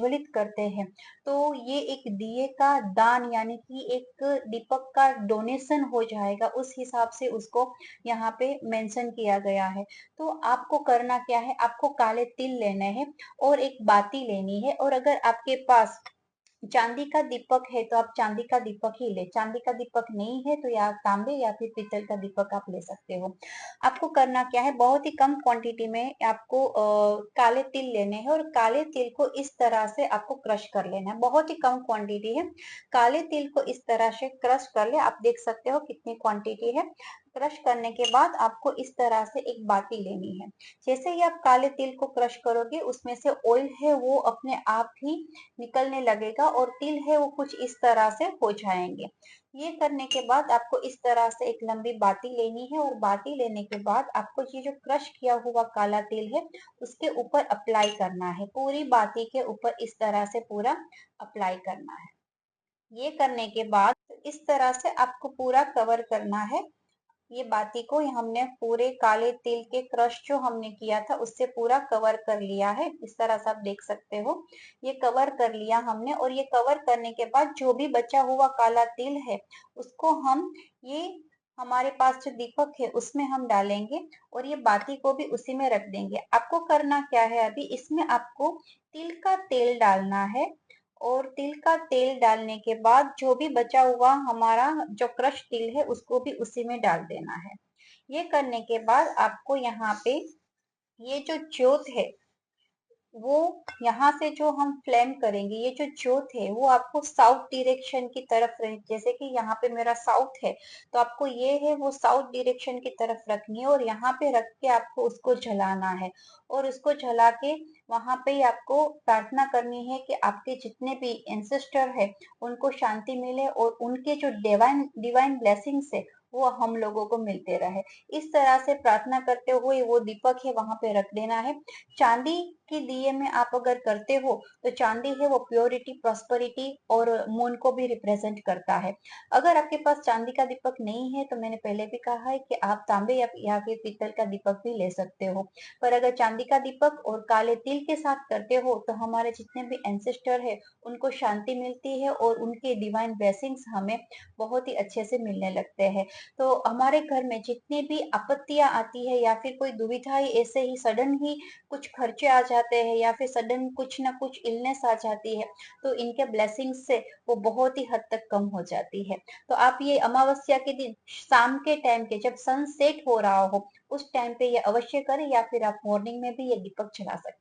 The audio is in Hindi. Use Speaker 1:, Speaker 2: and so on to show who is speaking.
Speaker 1: प्रज्वलित करते हैं, तो ये एक दिए का दान यानी कि एक दीपक का डोनेशन हो जाएगा, उस हिसाब से उसको यहाँ पे मेंशन किया गया है। तो आपको करना क्या है, आपको काले तिल लेने हैं और एक बाती लेनी है, और अगर आपके पास चांदी का दीपक है तो आप चांदी का दीपक ही ले, चांदी का दीपक नहीं है तो या तांबे या फिर पीतल का दीपक आप ले सकते हो। आपको करना क्या है, बहुत ही कम क्वांटिटी में आपको काले तिल लेने हैं, और काले तिल को इस तरह से आपको क्रश कर लेना है, बहुत ही कम क्वांटिटी है। काले तिल को इस तरह से क्रश कर ले, आप देख सकते हो कितनी क्वांटिटी है। क्रश करने के बाद आपको इस तरह से एक बाती लेनी है। जैसे ही आप काले तिल को क्रश करोगे, उसमें से ऑयल है वो अपने आप ही निकलने लगेगा, और तिल है वो कुछ इस तरह से हो जाएंगे। ये करने के बाद आपको इस तरह से एक लंबी बाती लेनी है, और बाती लेने के बाद आपको ये जो क्रश किया हुआ काला तिल है उसके ऊपर अप्लाई करना है, पूरी बाती के ऊपर इस तरह से पूरा अप्लाई करना है। ये करने के बाद इस तरह से आपको पूरा कवर करना है। ये बाती को हमने पूरे काले तिल के क्रश जो हमने किया था उससे पूरा कवर कर लिया है, इस तरह से आप देख सकते हो। ये कवर कर लिया हमने, और ये कवर करने के बाद जो भी बचा हुआ काला तिल है उसको हम ये हमारे पास जो दीपक है उसमें हम डालेंगे, और ये बाती को भी उसी में रख देंगे। आपको करना क्या है, अभी इसमें आपको तिल का तेल डालना है, और तिल का तेल डालने के बाद जो भी बचा हुआ हमारा जो क्रश तिल है उसको भी उसी में डाल देना है। ये करने के बाद आपको यहाँ पे ये जो ज्योत है वो यहाँ से जो हम फ्लेम करेंगे, ये जो ज्योत है वो आपको साउथ डायरेक्शन की तरफ रहे, जैसे कि यहाँ पे मेरा साउथ है तो आपको ये है वो साउथ डायरेक्शन की तरफ रखनी है, और यहाँ पे रख के आपको उसको जलाना है, और उसको जला के वहां पे ही आपको प्रार्थना करनी है कि आपके जितने भी एंसेस्टर है उनको शांति मिले, और उनके जो डिवाइन डिवाइन ब्लेसिंग्स है वो हम लोगों को मिलते रहे। इस तरह से प्रार्थना करते हुए वो दीपक है वहां पे रख देना है। चांदी के दिए में आप अगर करते हो तो चांदी है वो प्योरिटी, प्रॉस्पेरिटी और मून को भी रिप्रेजेंट करता है। अगर आपके पास चांदी का दीपक नहीं है तो मैंने पहले भी कहा है कि आप तांबे या फिर पीतल का दीपक भी ले सकते हो, पर अगर चांदी का दीपक और काले तिल के साथ करते हो तो हमारे जितने भी एंसेस्टर है उनको शांति मिलती है, और उनके डिवाइन ब्लेसिंग्स हमें बहुत ही अच्छे से मिलने लगते हैं। तो हमारे घर में जितनी भी आपत्तियां आती है या फिर कोई दुविधाएं ऐसे ही सडन ही कुछ खर्चे आ जाते हैं या फिर सडन कुछ ना कुछ इलनेस आ जाती है, तो इनके ब्लेसिंग्स से वो बहुत ही हद तक कम हो जाती है। तो आप ये अमावस्या के दिन शाम के टाइम के जब सन सेट हो रहा हो उस टाइम पे ये अवश्य करें, या फिर आप मॉर्निंग में भी ये दीपक जला सकते हैं।